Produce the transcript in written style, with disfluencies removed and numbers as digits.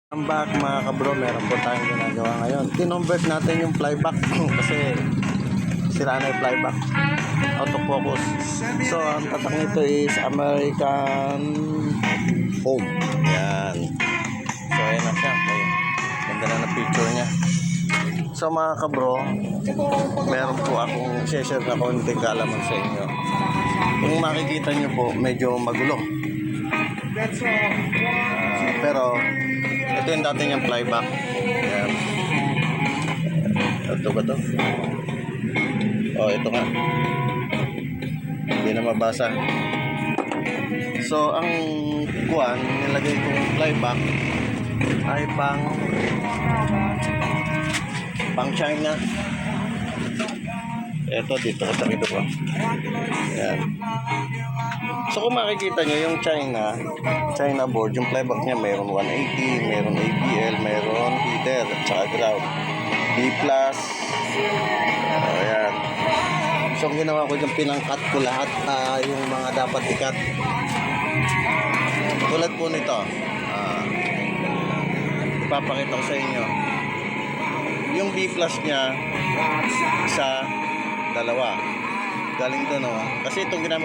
Welcome back mga kabro, meron po tayong ginagawa ngayon. Kinonvert natin yung flyback kasi sira na yung flyback, autofocus. So ang tatak nito is American Home. Yan. So ayan na siya, ganda na ng picture niya. So mga kabro, meron po akong share na konting kaalaman sa inyo. Kung makikita nyo po, medyo magulo. Pero ito yung dati niyang flyback. Ayan. Ito ba to? Oh, ito nga. Hindi na mabasa. So, ang kuwan, nilagay kong flyback ay pang China. Ito dito, dito pa. Ayan. So kung makikita nyo yung China board, yung flyback niya mayroon 180, mayroon ABL, mayroon heater at saka ground B+. Ayan. So ang ginawa ko dyan, pinang-cut ko lahat yung mga dapat i-cut. Tulad po nito, ipapakita ko sa inyo yung B+ niya sa dalawa galing doon, kasi itong ginamit